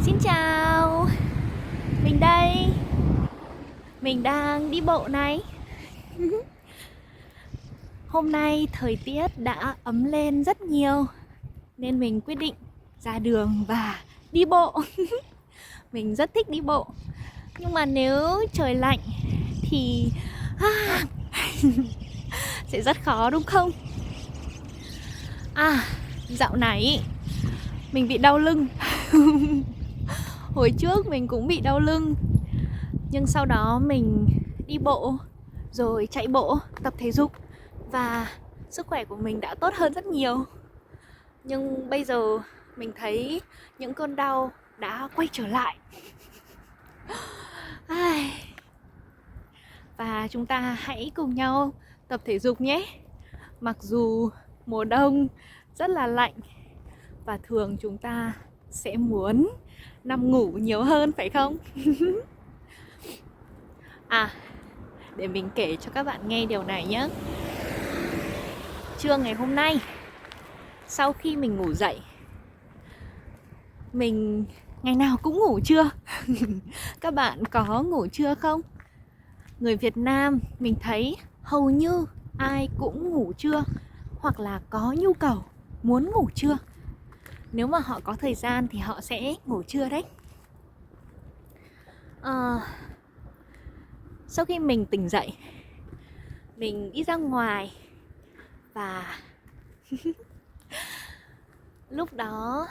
Xin chào, mình đây, mình đang đi bộ này. Hôm nay thời tiết đã ấm lên rất nhiều nên mình quyết định ra đường và đi bộ. Mình rất thích đi bộ. Nhưng mà nếu trời lạnh thì sẽ rất khó đúng không? Dạo này mình bị đau lưng. Hồi trước mình cũng bị đau lưng. Nhưng sau đó mình đi bộ, rồi chạy bộ, tập thể dục và sức khỏe của mình đã tốt hơn rất nhiều. Nhưng bây giờ mình thấy những cơn đau đã quay trở lại. Và chúng ta hãy cùng nhau tập thể dục nhé. Mặc dù mùa đông rất là lạnh và thường chúng ta sẽ muốn nằm ngủ nhiều hơn phải không? Để mình kể cho các bạn nghe điều này nhé. Trưa ngày hôm nay, sau khi mình ngủ dậy, mình ngày nào cũng ngủ trưa. Các bạn có ngủ trưa không? Người Việt Nam mình thấy hầu như ai cũng ngủ trưa hoặc là có nhu cầu muốn ngủ trưa. Nếu mà họ có thời gian thì họ sẽ ngủ trưa đấy. Sau khi mình tỉnh dậy, mình đi ra ngoài và lúc đó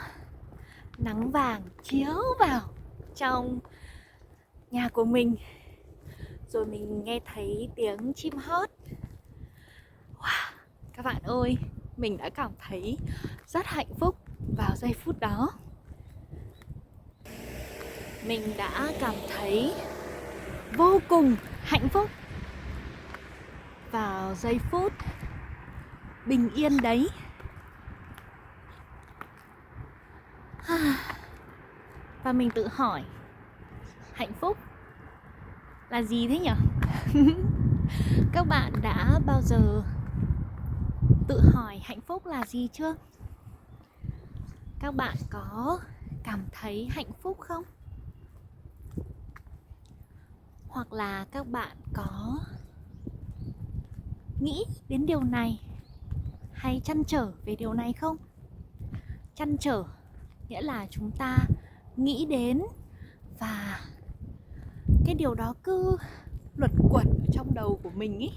nắng vàng chiếu vào trong nhà của mình. Rồi mình nghe thấy tiếng chim hót. Wow, các bạn ơi, mình đã cảm thấy rất hạnh phúc vào giây phút đó. Mình đã cảm thấy vô cùng hạnh phúc vào giây phút bình yên đấy. Và mình tự hỏi, hạnh phúc là gì thế nhỉ? Các bạn đã bao giờ tự hỏi hạnh phúc là gì chưa? Các bạn có cảm thấy hạnh phúc không? Hoặc là các bạn có nghĩ đến điều này hay trăn trở về điều này không? Trăn trở nghĩa là chúng ta nghĩ đến và cái điều đó cứ luẩn quẩn ở trong đầu của mình ý.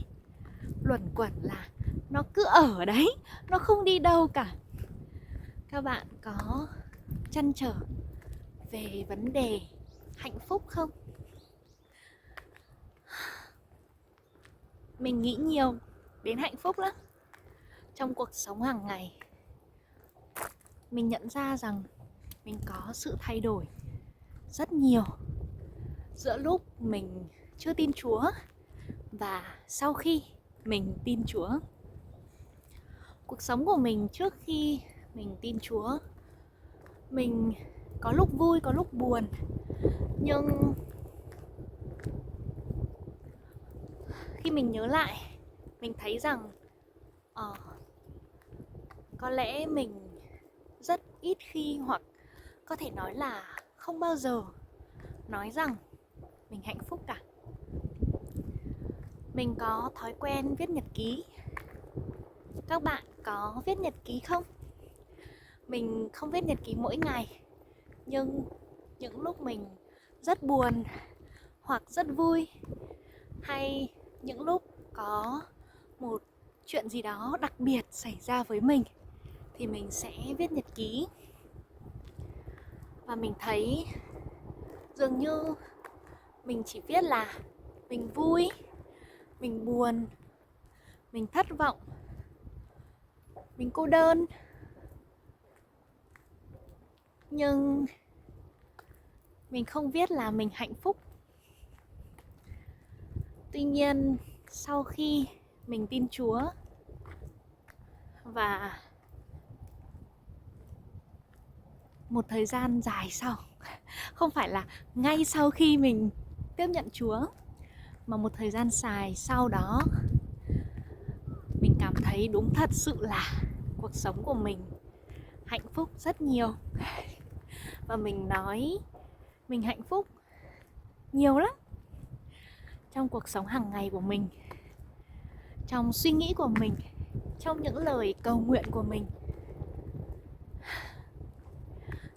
Luẩn quẩn là nó cứ ở đấy, nó không đi đâu cả. Các bạn có trăn trở về vấn đề hạnh phúc không? Mình nghĩ nhiều đến hạnh phúc lắm. Trong cuộc sống hàng ngày, mình nhận ra rằng mình có sự thay đổi rất nhiều giữa lúc mình chưa tin Chúa và sau khi mình tin Chúa. Cuộc sống của mình trước khi mình tin Chúa, mình có lúc vui, có lúc buồn. Nhưng khi mình nhớ lại, mình thấy rằng có lẽ mình rất ít khi, hoặc có thể nói là không bao giờ nói rằng mình hạnh phúc cả. Mình có thói quen viết nhật ký. Các bạn có viết nhật ký không? Mình không viết nhật ký mỗi ngày, nhưng những lúc mình rất buồn hoặc rất vui, hay những lúc có một chuyện gì đó đặc biệt xảy ra với mình, thì mình sẽ viết nhật ký. Và mình thấy dường như mình chỉ viết là mình vui, mình buồn, mình thất vọng, mình cô đơn. Nhưng mình không viết là mình hạnh phúc. Tuy nhiên, sau khi mình tin Chúa và một thời gian dài sau, không phải là ngay sau khi mình tiếp nhận Chúa, mà một thời gian dài sau đó, mình cảm thấy đúng thật sự là cuộc sống của mình hạnh phúc rất nhiều. và mình nói mình hạnh phúc nhiều lắm. Trong cuộc sống hàng ngày của mình, trong suy nghĩ của mình, trong những lời cầu nguyện của mình.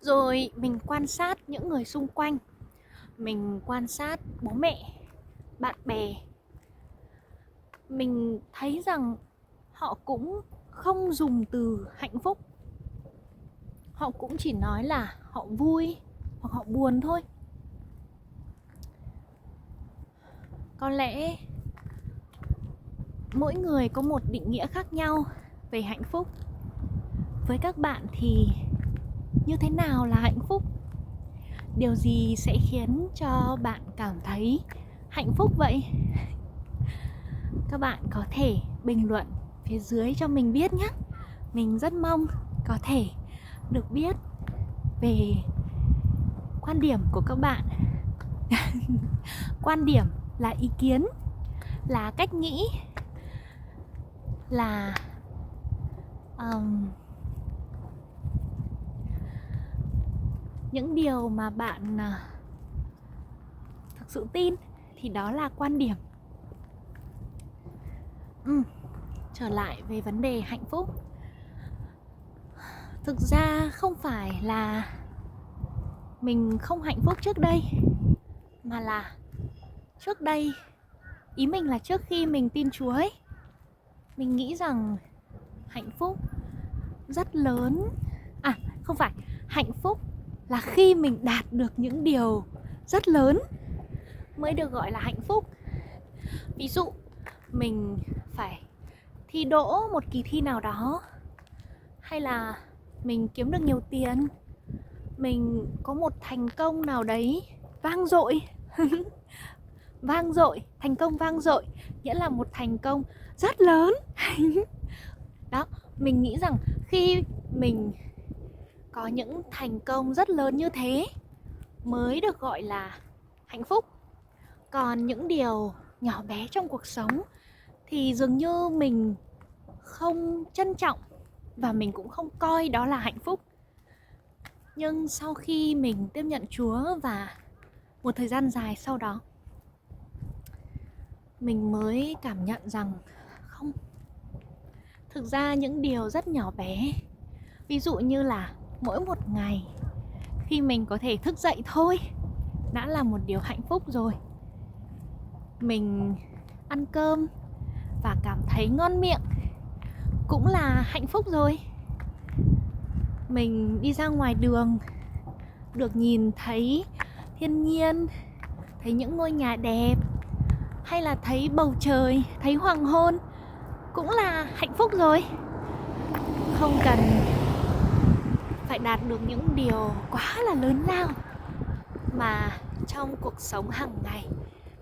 Rồi mình quan sát những người xung quanh, mình quan sát bố mẹ, bạn bè. Mình thấy rằng họ cũng không dùng từ hạnh phúc. Họ cũng chỉ nói là họ vui hoặc họ buồn thôi. Có lẽ mỗi người có một định nghĩa khác nhau về hạnh phúc. Với các bạn thì như thế nào là hạnh phúc? Điều gì sẽ khiến cho bạn cảm thấy hạnh phúc vậy? Các bạn có thể bình luận phía dưới cho mình biết nhé. Mình rất mong có thể được biết về quan điểm của các bạn. Quan điểm là ý kiến, là cách nghĩ, là những điều mà bạn thực sự tin thì đó là quan điểm. Trở lại về vấn đề hạnh phúc. Thực ra không phải là mình không hạnh phúc trước đây, mà là trước đây, ý mình là trước khi mình tin Chúa ấy, mình nghĩ rằng hạnh phúc rất lớn. Không phải, hạnh phúc là khi mình đạt được những điều rất lớn mới được gọi là hạnh phúc. Ví dụ, mình phải thi đỗ một kỳ thi nào đó, hay là mình kiếm được nhiều tiền, mình có một thành công nào đấy vang dội. Vang dội, thành công vang dội nghĩa là một thành công rất lớn. Đó, mình nghĩ rằng khi mình có những thành công rất lớn như thế mới được gọi là hạnh phúc. Còn những điều nhỏ bé trong cuộc sống thì dường như mình không trân trọng và mình cũng không coi đó là hạnh phúc. Nhưng sau khi mình tiếp nhận Chúa và một thời gian dài sau đó, mình mới cảm nhận rằng không. Thực ra những điều rất nhỏ bé, ví dụ như là mỗi một ngày khi mình có thể thức dậy thôi đã là một điều hạnh phúc rồi. Mình ăn cơm và cảm thấy ngon miệng cũng là hạnh phúc rồi. Mình đi ra ngoài đường, được nhìn thấy thiên nhiên, thấy những ngôi nhà đẹp, hay là thấy bầu trời, thấy hoàng hôn cũng là hạnh phúc rồi. Không cần phải đạt được những điều quá là lớn lao, mà trong cuộc sống hàng ngày,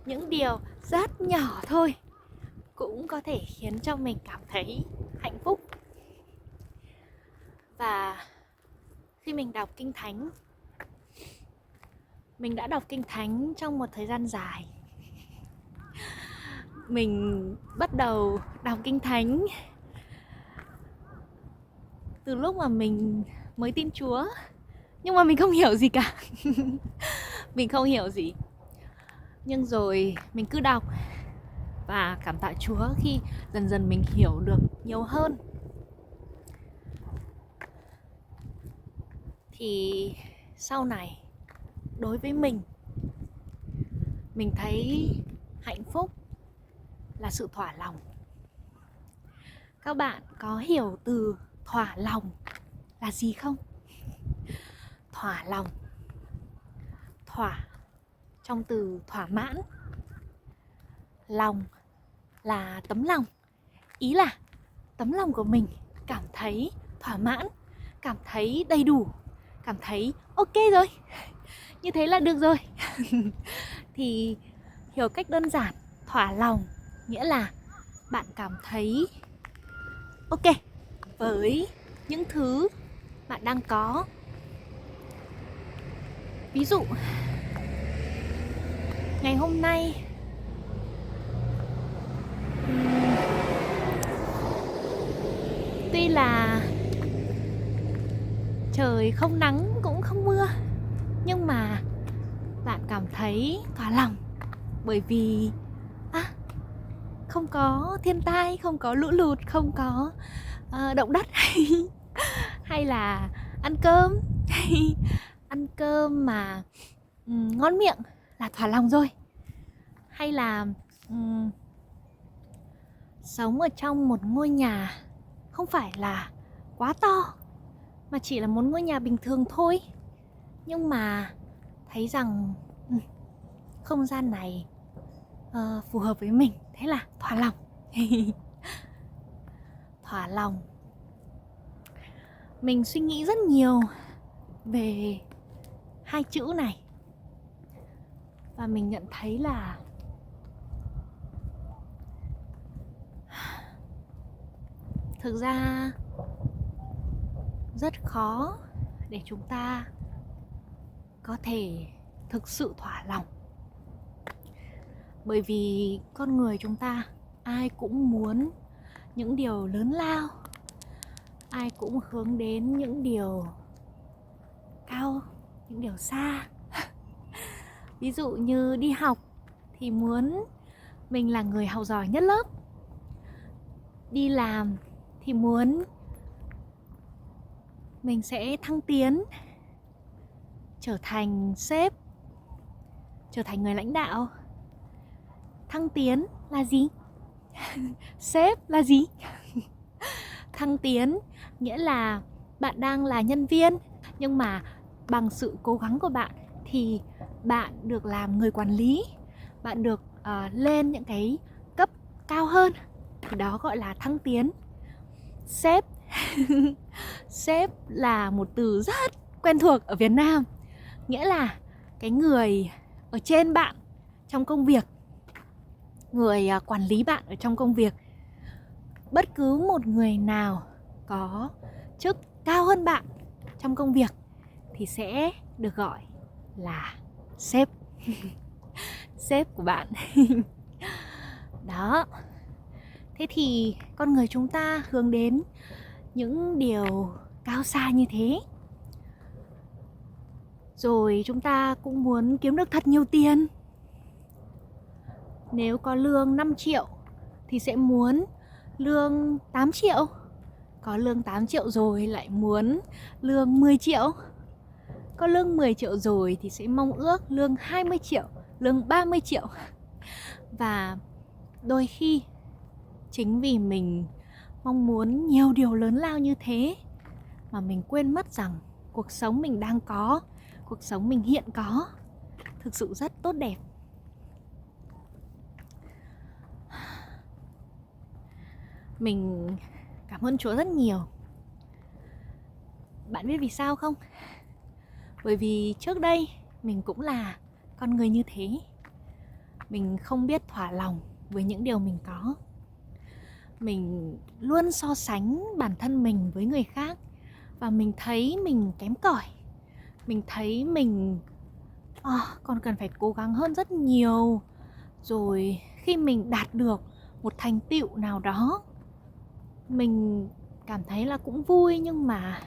những điều rất nhỏ thôi cũng có thể khiến cho mình cảm thấy hạnh phúc. Và khi mình đọc Kinh Thánh, mình đã đọc Kinh Thánh trong một thời gian dài. Mình bắt đầu đọc Kinh Thánh từ lúc mà mình mới tin Chúa, nhưng mà mình không hiểu gì cả. Mình không hiểu gì. Nhưng rồi mình cứ đọc và cảm tạ Chúa khi dần dần mình hiểu được nhiều hơn. Thì sau này, đối với mình thấy hạnh phúc là sự thỏa lòng. Các bạn có hiểu từ thỏa lòng là gì không? Thỏa lòng, thỏa trong từ thỏa mãn, lòng là tấm lòng. Ý là tấm lòng của mình cảm thấy thỏa mãn, cảm thấy đầy đủ, cảm thấy ok rồi, như thế là được rồi. Thì hiểu cách đơn giản, thỏa lòng nghĩa là bạn cảm thấy ok với những thứ bạn đang có. Ví dụ, ngày hôm nay tuy là trời không nắng cũng không mưa, Nhưng mà bạn cảm thấy thỏa lòng bởi vì không có thiên tai, không có lũ lụt, không có động đất hay là ăn cơm hay ăn cơm mà ngon miệng là thỏa lòng rồi. Hay là sống ở trong một ngôi nhà không phải là quá to, mà chỉ là một ngôi nhà bình thường thôi, nhưng mà thấy rằng không gian này phù hợp với mình, thế là thỏa lòng. Thỏa lòng. Mình suy nghĩ rất nhiều về hai chữ này, và mình nhận thấy là thực ra rất khó để chúng ta có thể thực sự thỏa lòng. Bởi vì con người chúng ta ai cũng muốn những điều lớn lao, ai cũng hướng đến những điều cao, những điều xa. Ví dụ như đi học thì muốn mình là người học giỏi nhất lớp. Đi làm thì muốn mình sẽ thăng tiến, trở thành sếp, trở thành người lãnh đạo. Thăng tiến là gì? Sếp là gì? Thăng tiến nghĩa là bạn đang là nhân viên, nhưng mà bằng sự cố gắng của bạn thì bạn được làm người quản lý, bạn được lên những cái cấp cao hơn, thì đó gọi là thăng tiến. Sếp sếp là một từ rất quen thuộc ở Việt Nam, nghĩa là cái người ở trên bạn trong công việc, người quản lý bạn ở trong công việc. Bất cứ một người nào có chức cao hơn bạn trong công việc thì sẽ được gọi là sếp. Sếp của bạn. Đó. Thế thì con người chúng ta hướng đến những điều cao xa như thế. Rồi chúng ta cũng muốn kiếm được thật nhiều tiền. Nếu có lương 5 triệu thì sẽ muốn lương 8 triệu. Có lương 8 triệu rồi lại muốn lương 10 triệu. Có lương 10 triệu rồi thì sẽ mong ước lương 20 triệu, lương 30 triệu. Và đôi khi chính vì mình mong muốn nhiều điều lớn lao như thế mà mình quên mất rằng cuộc sống mình đang có, cuộc sống mình hiện có thực sự rất tốt đẹp. Mình cảm ơn Chúa rất nhiều. Bạn biết vì sao không? Bởi vì trước đây mình cũng là con người như thế. Mình không biết thỏa lòng với những điều mình có. Mình luôn so sánh bản thân mình với người khác, và mình thấy mình kém cỏi. Mình thấy mình còn cần phải cố gắng hơn rất nhiều. Rồi khi mình đạt được một thành tựu nào đó, mình cảm thấy là cũng vui, nhưng mà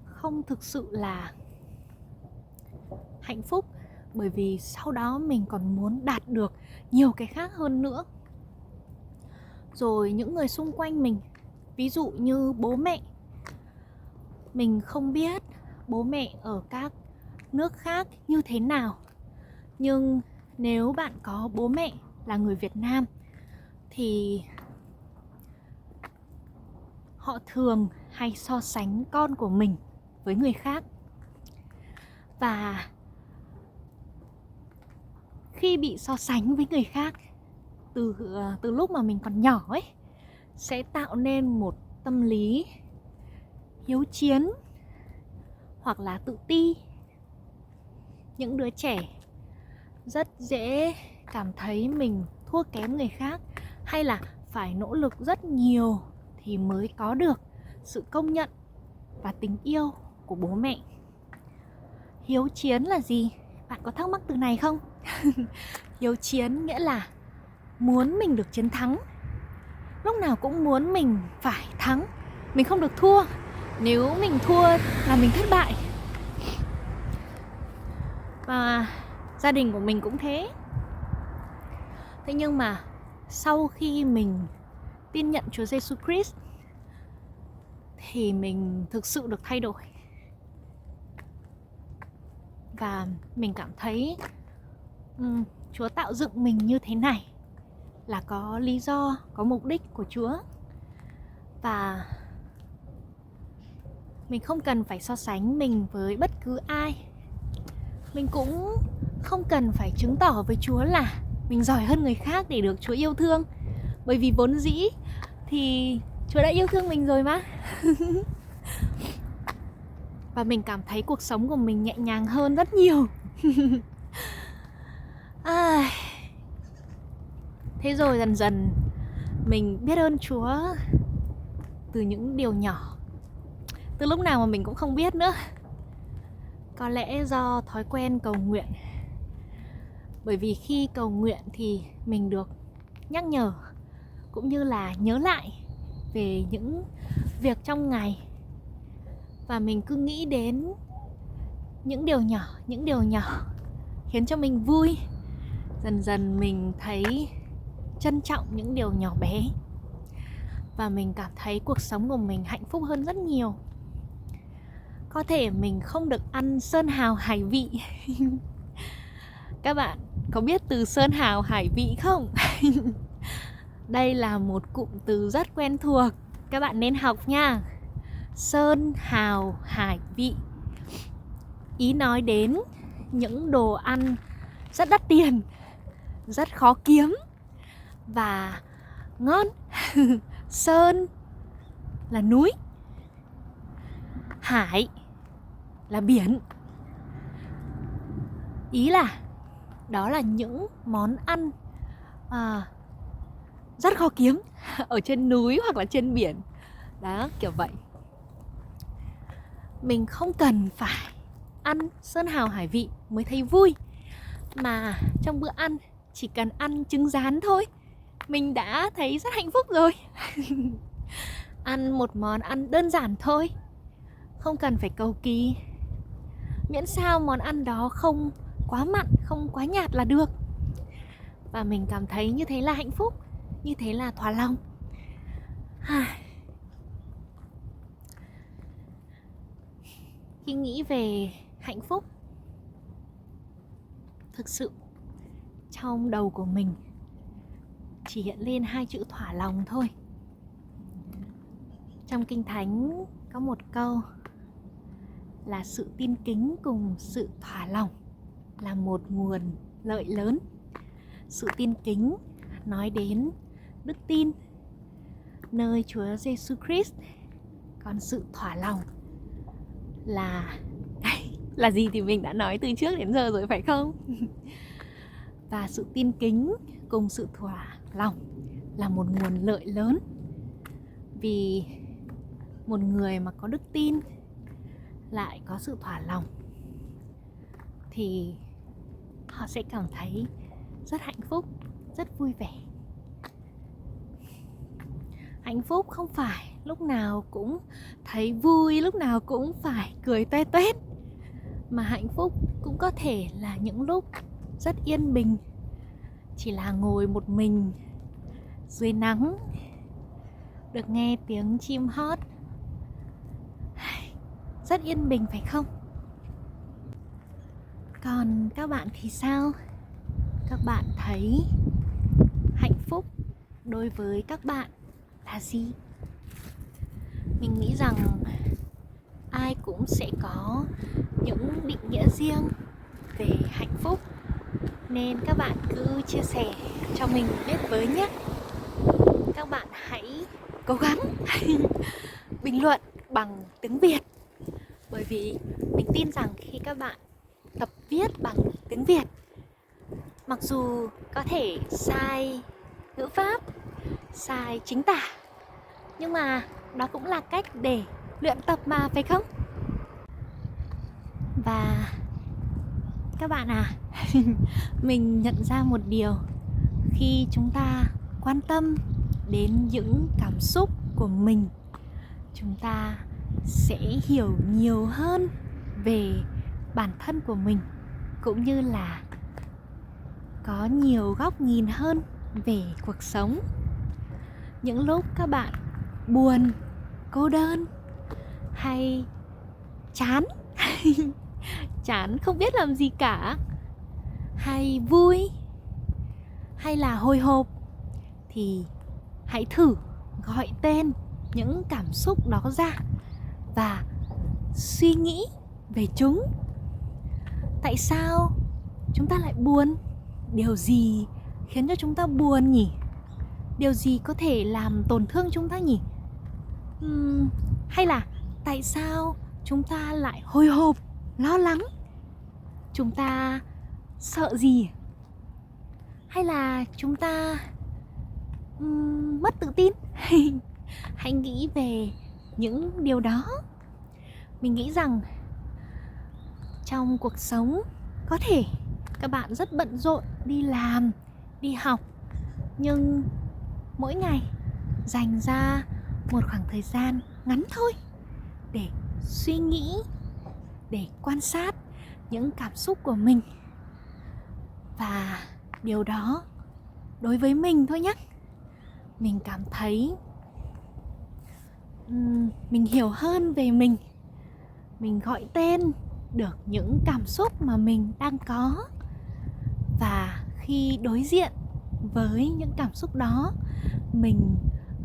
không thực sự là hạnh phúc. Bởi vì sau đó mình còn muốn đạt được nhiều cái khác hơn nữa. Rồi những người xung quanh mình, ví dụ như bố mẹ, mình không biết bố mẹ ở các nước khác như thế nào, nhưng nếu bạn có bố mẹ là người Việt Nam thì họ thường hay so sánh con của mình với người khác. Và khi bị so sánh với người khác từ lúc mà mình còn nhỏ ấy, sẽ tạo nên một tâm lý hiếu chiến hoặc là tự ti. Những đứa trẻ rất dễ cảm thấy mình thua kém người khác, hay là phải nỗ lực rất nhiều thì mới có được sự công nhận và tình yêu của bố mẹ. Hiếu chiến là gì? Bạn có thắc mắc từ này không? Hiếu chiến nghĩa là muốn mình được chiến thắng. Lúc nào cũng muốn mình phải thắng, mình không được thua. Nếu mình thua là mình thất bại. Và gia đình của mình cũng thế. Thế nhưng mà sau khi mình tin nhận Chúa Giêsu Christ thì mình thực sự được thay đổi. Và mình cảm thấy Chúa tạo dựng mình như thế này là có lý do, có mục đích của Chúa. Và mình không cần phải so sánh mình với bất cứ ai. Mình cũng không cần phải chứng tỏ với Chúa là mình giỏi hơn người khác để được Chúa yêu thương. Bởi vì vốn dĩ thì Chúa đã yêu thương mình rồi mà. Và mình cảm thấy cuộc sống của mình nhẹ nhàng hơn rất nhiều. Thế rồi dần dần mình biết ơn Chúa từ những điều nhỏ. Từ lúc nào mà mình cũng không biết nữa. Có lẽ do thói quen cầu nguyện. Bởi vì khi cầu nguyện thì mình được nhắc nhở cũng như là nhớ lại về những việc trong ngày. Và mình cứ nghĩ đến những điều nhỏ khiến cho mình vui. Dần dần mình thấy trân trọng những điều nhỏ bé. Và mình cảm thấy cuộc sống của mình hạnh phúc hơn rất nhiều. Có thể mình không được ăn sơn hào hải vị. Các bạn có biết từ sơn hào hải vị không? Đây là một cụm từ rất quen thuộc. Các bạn nên học nha. Sơn hào hải vị. Ý nói đến những đồ ăn rất đắt tiền, rất khó kiếm và ngon. Sơn là núi, hải là biển. Ý là đó là những món ăn rất khó kiếm ở trên núi hoặc là trên biển. Đó, kiểu vậy. Mình không cần phải ăn sơn hào hải vị mới thấy vui. Mà trong bữa ăn chỉ cần ăn trứng rán thôi, mình đã thấy rất hạnh phúc rồi. Ăn một món ăn đơn giản thôi, không cần phải cầu kỳ. Miễn sao món ăn đó không quá mặn, không quá nhạt là được. Và mình cảm thấy như thế là hạnh phúc, như thế là thỏa lòng. Khi nghĩ về hạnh phúc, thực sự trong đầu của mình chỉ hiện lên 2 chữ thỏa lòng thôi. Trong Kinh Thánh có một câu là sự tin kính cùng sự thỏa lòng là một nguồn lợi lớn. Sự tin kính nói đến đức tin nơi Chúa Giêsu Christ. Còn sự thỏa lòng là gì thì mình đã nói từ trước đến giờ rồi phải không? Và sự tin kính cùng sự thỏa lòng là một nguồn lợi lớn. Vì một người mà có đức tin lại có sự thỏa lòng thì họ sẽ cảm thấy rất hạnh phúc, rất vui vẻ. Hạnh phúc không phải lúc nào cũng thấy vui, lúc nào cũng phải cười toe toét. Mà hạnh phúc cũng có thể là những lúc rất yên bình, chỉ là ngồi một mình dưới nắng, được nghe tiếng chim hót, rất yên bình phải không? Còn các bạn thì sao? Các bạn thấy hạnh phúc đối với các bạn là gì? Mình nghĩ rằng ai cũng sẽ có những định nghĩa riêng về hạnh phúc, nên các bạn cứ chia sẻ cho mình biết với nhé. Các bạn hãy cố gắng bình luận bằng tiếng Việt. Bởi vì mình tin rằng khi các bạn tập viết bằng tiếng Việt, mặc dù có thể sai ngữ pháp, sai chính tả, nhưng mà đó cũng là cách để luyện tập mà, phải không? Và các bạn mình nhận ra một điều. Khi chúng ta quan tâm đến những cảm xúc của mình, chúng ta sẽ hiểu nhiều hơn về bản thân của mình. cũng như là có nhiều góc nhìn hơn về cuộc sống. Những lúc các bạn buồn, cô đơn hay chán chán không biết làm gì cả, hay vui, hay là hồi hộp, thì hãy thử gọi tên những cảm xúc đó ra và suy nghĩ về chúng. Tại sao chúng ta lại buồn? Điều gì khiến cho chúng ta buồn nhỉ? Điều gì có thể làm tổn thương chúng ta nhỉ? Hay là tại sao chúng ta lại hồi hộp, lo lắng? Chúng ta sợ gì? Hay là chúng ta mất tự tin? Hãy nghĩ về những điều đó. Mình nghĩ rằng trong cuộc sống có thể các bạn rất bận rộn, đi làm, đi học, nhưng mỗi ngày dành ra một khoảng thời gian ngắn thôi để suy nghĩ, để quan sát những cảm xúc của mình. Và điều đó đối với mình thôi nhé, mình cảm thấy mình hiểu hơn về mình gọi tên được những cảm xúc mà mình đang có. Và khi đối diện với những cảm xúc đó, mình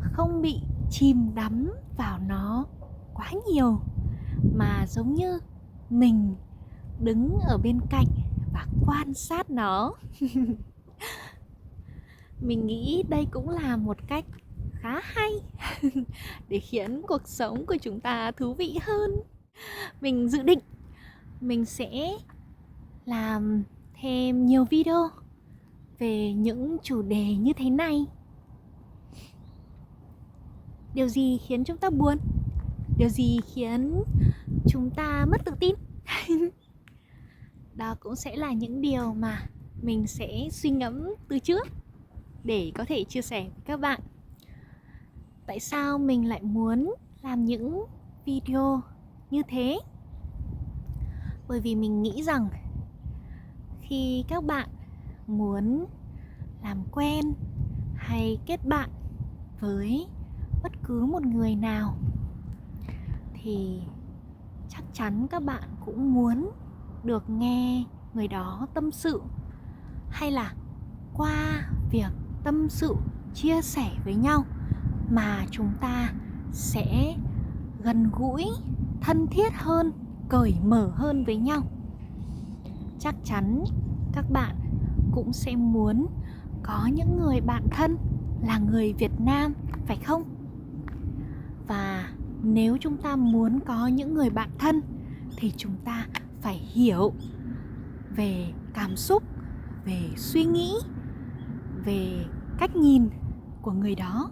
không bị chìm đắm vào nó quá nhiều, mà giống như mình đứng ở bên cạnh và quan sát nó. Mình nghĩ đây cũng là một cách khá hay để khiến cuộc sống của chúng ta thú vị hơn. Mình dự định mình sẽ làm thêm nhiều video về những chủ đề như thế này. Điều gì khiến chúng ta buồn? Điều gì khiến chúng ta mất tự tin? Đó cũng sẽ là những điều mà mình sẽ suy ngẫm từ trước để có thể chia sẻ với các bạn. Tại sao mình lại muốn làm những video như thế? Bởi vì mình nghĩ rằng khi các bạn muốn làm quen hay kết bạn với bất cứ một người nào thì chắc chắn các bạn cũng muốn được nghe người đó tâm sự, hay là qua việc tâm sự, chia sẻ với nhau mà chúng ta sẽ gần gũi, thân thiết hơn, cởi mở hơn với nhau. Chắc chắn các bạn cũng sẽ muốn có những người bạn thân là người Việt Nam, phải không? Và nếu chúng ta muốn có những người bạn thân thì chúng ta phải hiểu về cảm xúc, về suy nghĩ, về cách nhìn của người đó.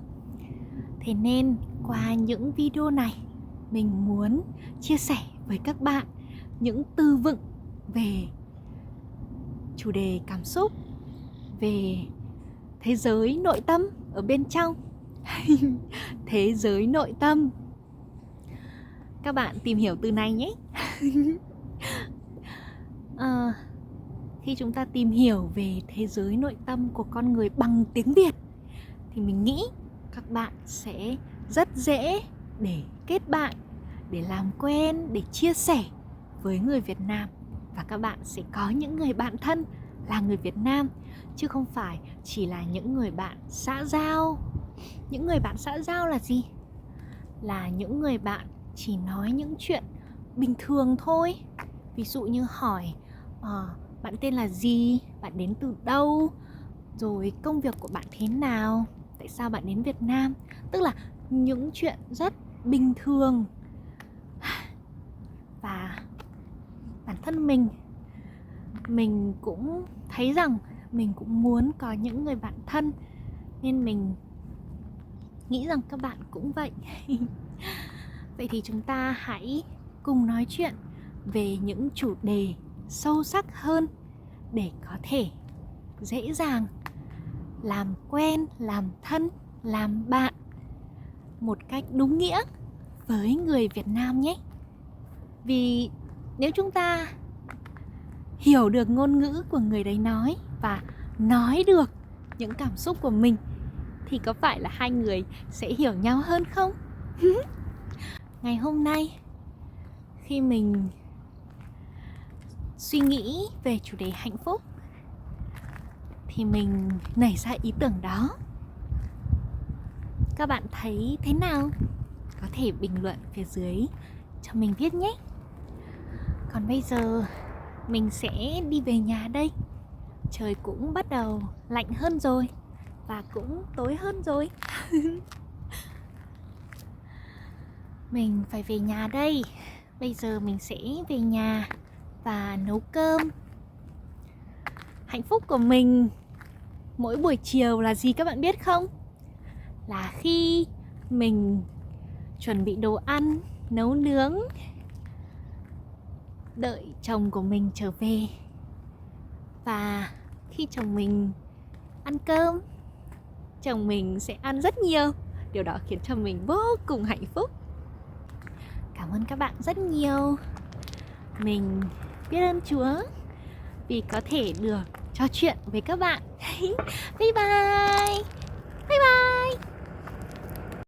Thế nên qua những video này, mình muốn chia sẻ với các bạn những từ vựng về chủ đề cảm xúc, về thế giới nội tâm ở bên trong. Thế giới nội tâm. Các bạn tìm hiểu từ này nhé. Khi chúng ta tìm hiểu về thế giới nội tâm của con người bằng tiếng Việt thì mình nghĩ các bạn sẽ rất dễ để kết bạn, để làm quen, để chia sẻ với người Việt Nam. Và các bạn sẽ có những người bạn thân là người Việt Nam, chứ không phải chỉ là những người bạn xã giao. Những người bạn xã giao là gì? Là những người bạn chỉ nói những chuyện bình thường thôi. Ví dụ như hỏi bạn tên là gì, bạn đến từ đâu, rồi công việc của bạn thế nào, tại sao bạn đến Việt Nam. Tức là những chuyện rất bình thường. Và bản thân mình cũng thấy rằng mình cũng muốn có những người bạn thân, nên mình nghĩ rằng các bạn cũng vậy. Vậy thì chúng ta hãy cùng nói chuyện về những chủ đề sâu sắc hơn để có thể dễ dàng làm quen, làm thân, làm bạn một cách đúng nghĩa với người Việt Nam nhé. Vì nếu chúng ta hiểu được ngôn ngữ của người đấy nói và nói được những cảm xúc của mình, thì có phải là hai người sẽ hiểu nhau hơn không? Ngày hôm nay, khi mình suy nghĩ về chủ đề hạnh phúc, thì mình nảy ra ý tưởng đó. Các bạn thấy thế nào? Có thể bình luận phía dưới cho mình biết nhé. Còn bây giờ mình sẽ đi về nhà đây. Trời cũng bắt đầu lạnh hơn rồi và cũng tối hơn rồi. Mình phải về nhà đây. Bây giờ mình sẽ về nhà và nấu cơm. Hạnh phúc của mình mỗi buổi chiều là gì các bạn biết không? Là khi mình chuẩn bị đồ ăn, nấu nướng, đợi chồng của mình trở về. Và khi chồng mình ăn cơm, chồng mình sẽ ăn rất nhiều. Điều đó khiến cho mình vô cùng hạnh phúc. Cảm ơn các bạn rất nhiều. Mình biết ơn Chúa vì có thể được trò chuyện với các bạn. Bye bye.